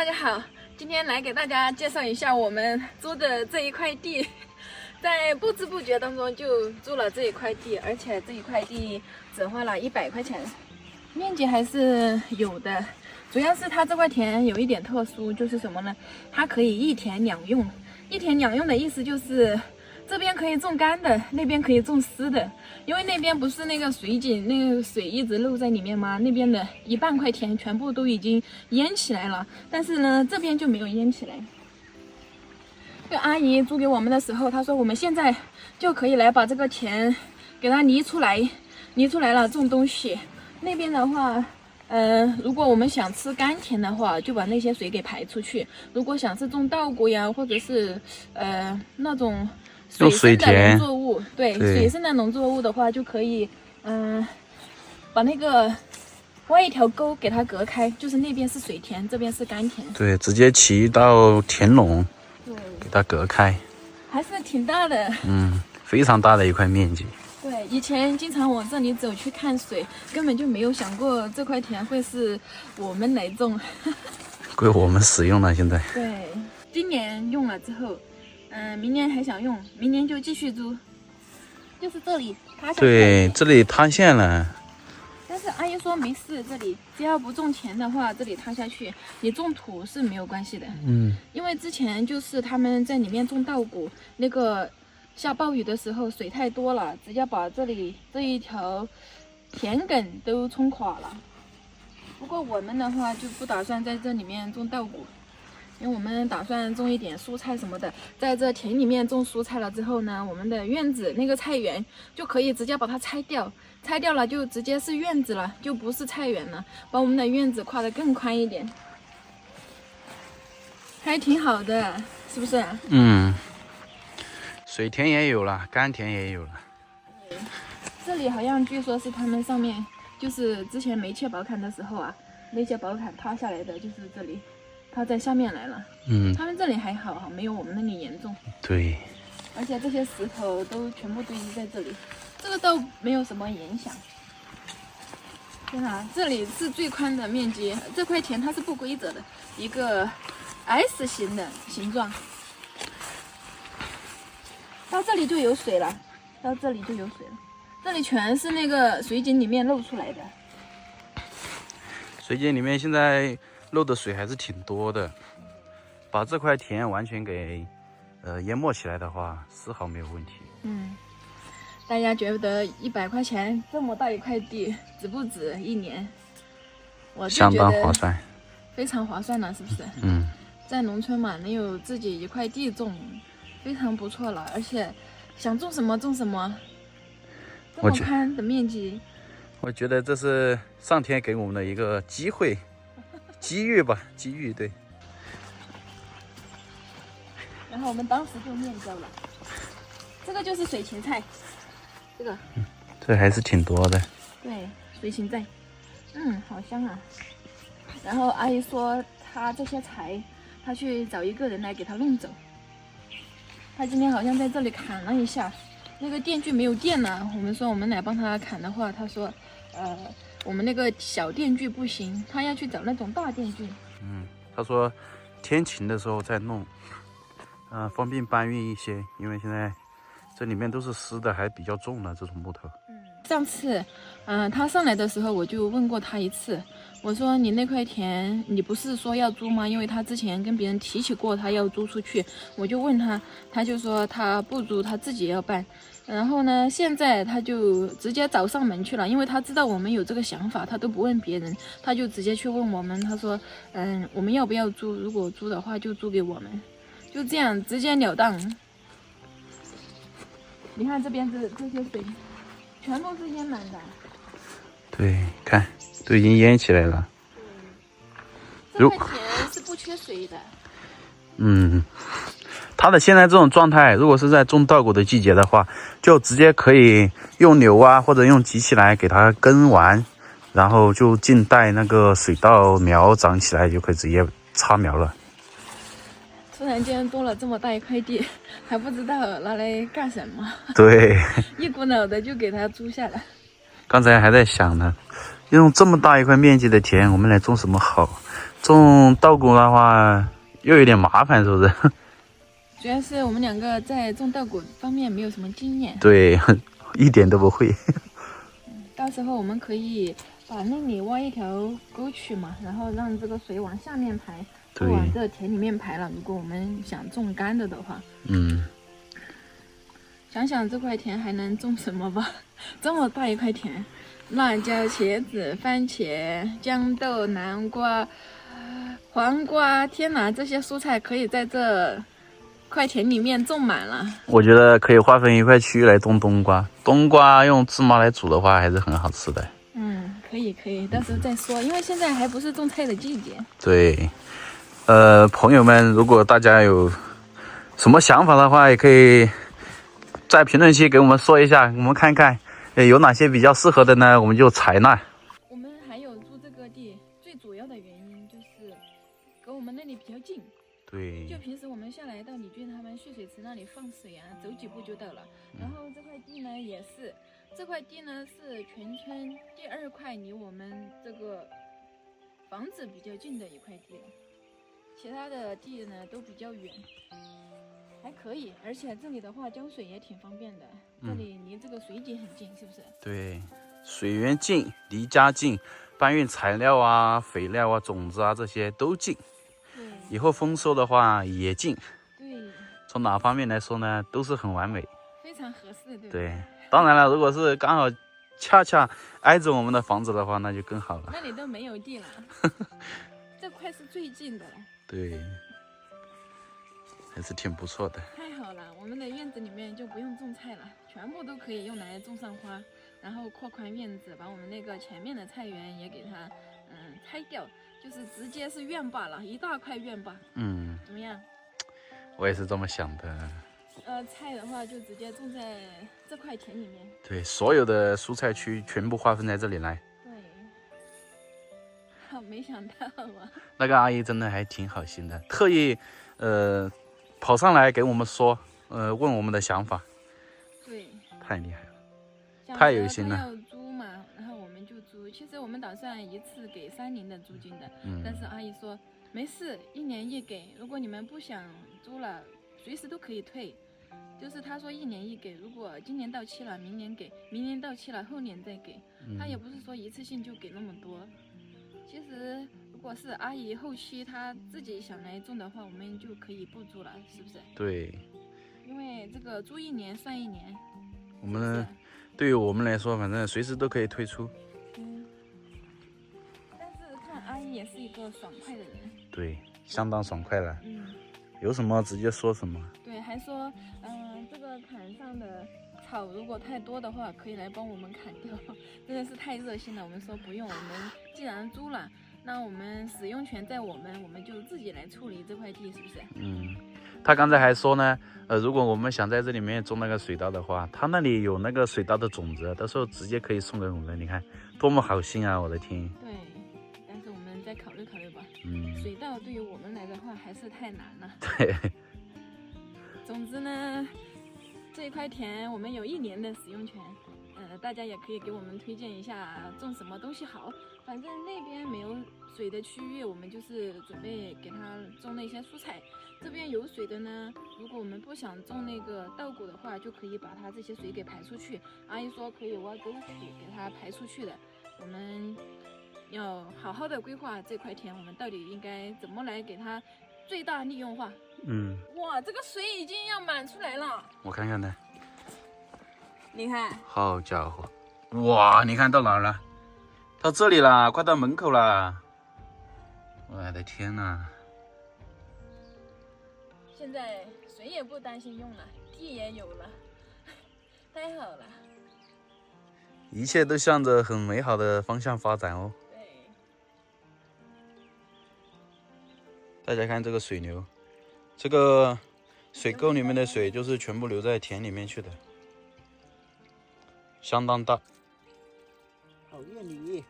大家好，今天来给大家介绍一下我们租的这一块地。在不知不觉当中就租了这一块地，而且这一块地只花了100块钱，面积还是有的。主要是它这块田有一点特殊，就是什么呢？它可以一田两用。一田两用的意思就是这边可以种干的，那边可以种湿的。因为那边不是那个水井，那个水一直漏在里面吗？那边的一半块田全部都已经淹起来了，但是呢，这边就没有淹起来。这个阿姨租给我们的时候，她说我们现在就可以来把这个田给它犁出来，犁出来了种东西。那边的话，如果我们想吃干田的话，就把那些水给排出去；如果想是种稻谷呀，或者是那种水生的农作物，对水生的农作物的话，就可以把那个挖一条沟给它隔开，就是那边是水田，这边是干田。对，直接起一道田垄，对，给它隔开，还是挺大的。非常大的一块面积。对，以前经常往这里走去看水，根本就没有想过这块田会是我们来种，归我们使用了。现在对，今年用了之后，明年还想用，明年就继续租。就是这里塌下去，对，这里塌陷了。但是阿姨说没事，这里只要不种田的话，这里塌下去，你种土是没有关系的。因为之前就是他们在里面种稻谷，那个下暴雨的时候水太多了，直接把这里这一条田埂都冲垮了。不过我们的话就不打算在这里面种稻谷，因为我们打算种一点蔬菜什么的。在这田里面种蔬菜了之后呢，我们的院子那个菜园就可以直接把它拆掉，拆掉了就直接是院子了，就不是菜园了，把我们的院子跨得更宽一点，还挺好的，是不是？水田也有了，干田也有了。这里好像据说是他们上面就是之前没切宝坎的时候啊，那些宝坎塌下来的就是这里，它在下面来了。他们这里还好，没有我们那里严重。对，而且这些石头都全部堆积在这里，这个倒没有什么影响。天哪，这里是最宽的面积，这块田它是不规则的，一个 S 型的形状。到这里就有水了，到这里就有水了，这里全是那个水井里面漏出来的。水井里面现在漏的水还是挺多的，把这块田完全给淹没起来的话，丝毫没有问题。大家觉得100块钱这么大一块地值不值一年？我就觉得相当划算，非常划算了，是不是？在农村嘛，能有自己一块地种，非常不错了。而且想种什么种什么，这么宽的面积，我觉得这是上天给我们的一个机会，机遇吧，机遇。对。然后我们当时就面交了，这个就是水芹菜，这个，这还是挺多的。对，水芹菜，好香啊。然后阿姨说她这些柴，她去找一个人来给她弄走。她今天好像在这里砍了一下，那个电锯没有电了。我们说我们来帮她砍的话，她说，我们那个小电锯不行，她要去找那种大电锯。她说天晴的时候再弄。方便搬运一些，因为现在这里面都是湿的，还比较重的这种木头。上次，他上来的时候我就问过他一次，我说你那块田你不是说要租吗？因为他之前跟别人提起过他要租出去，我就问他，他就说他不租，他自己要办。然后呢，现在他就直接找上门去了，因为他知道我们有这个想法，他都不问别人，他就直接去问我们，他说，我们要不要租？如果租的话就租给我们。就这样直截了当。你看这边这些水，全都是淹满的。对，看都已经淹起来了。这块田是不缺水的。它的现在这种状态，如果是在种稻谷的季节的话，就直接可以用牛啊或者用机器来给它耕完，然后就静待那个水稻苗长起来，就可以直接插苗了。突然间多了这么大一块地，还不知道拿来干什么。对，一股脑的就给它租下来。刚才还在想呢，用这么大一块面积的田，我们来种什么好？种稻谷的话又有点麻烦，是不是？主要是我们两个在种稻谷方面没有什么经验。对，一点都不会。到时候我们可以把那里挖一条沟渠嘛，然后让这个水往下面排，不往这田里面排了。如果我们想种干的话，想想这块田还能种什么吧？这么大一块田，辣椒、茄子、番茄、豇豆、南瓜、黄瓜，天哪，这些蔬菜可以在这块田里面种满了。我觉得可以划分一块区域来种冬瓜，冬瓜用芝麻来煮的话还是很好吃的。可以，到时候再说，因为现在还不是种菜的季节。对，朋友们，如果大家有什么想法的话，也可以在评论区给我们说一下，我们看看有哪些比较适合的呢，我们就采纳。我们还有租这个地最主要的原因就是跟我们那里比较近。对，就平时我们下来到李俊他们蓄水池那里放水啊，走几步就到了。然后这块地呢也是，这块地呢是全村第2块离我们这个房子比较近的一块地了，其他的地呢都比较远，还可以。而且这里的话浇水也挺方便的，这里离这个水井很近，是不是？对，水源近，离家近，搬运材料啊、肥料啊、种子啊这些都近。以后丰收的话也近，对，从哪方面来说呢，都是很完美，非常合适，对不对？对，当然了，如果是刚好恰恰挨着我们的房子的话，那就更好了。那里都没有地了，这块是最近的了。对，还是挺不错的。太好了，我们的院子里面就不用种菜了，全部都可以用来种上花，然后扩宽院子，把我们那个前面的菜园也给它拆掉。就是直接是院坝了，一大块院坝。怎么样？我也是这么想的。菜的话就直接种在这块田里面。对，所有的蔬菜区全部划分在这里来。对，好，没想到啊。那个阿姨真的还挺好心的，特意跑上来给我们说，问我们的想法。对，太厉害了，太有心了。要租嘛，然后我们就租。其实我们打算一次给3年的租金的，但是阿姨说没事，1年1给，如果你们不想租了，随时都可以退。就是她说1年1给，如果今年到期了，明年给，明年到期了，后年再给。她也不是说一次性就给那么多。其实如果是阿姨后期她自己想来种的话，我们就可以不租了，是不是？对，因为这个租1年算1年。我们对于我们来说，反正随时都可以退出。但是看阿姨也是一个爽快的人。对，相当爽快了。有什么直接说什么。对，还说这个坎上的草如果太多的话，可以来帮我们砍掉，真的是太热心了。我们说不用，我们既然租了，那我们使用权在我们就自己来处理这块地，是不是？他刚才还说呢，如果我们想在这里面种那个水稻的话，他那里有那个水稻的种子，到时候直接可以送给我们，你看多么好心啊！我的天。对，但是我们再考虑考虑吧。水稻对于我们来的话还是太难了。对。总之呢，这一块田我们有1年的使用权，大家也可以给我们推荐一下种什么东西好。反正那边没有水的区域，我们就是准备给它种那些蔬菜。这边有水的呢，如果我们不想种那个稻谷的话，就可以把它这些水给排出去。阿姨说可以挖沟渠给它排出去的。我们要好好的规划这块田，我们到底应该怎么来给它最大利用化。哇，这个水已经要满出来了，我看看呢。你看，好家伙，哇，你看到哪儿了？到这里了，快到门口了。我的天哪！现在水也不担心用了，地也有了，太好了。一切都向着很美好的方向发展哦。对。大家看这个水流，这个水沟里面的水就是全部流在田里面去的，相当大。好愿意。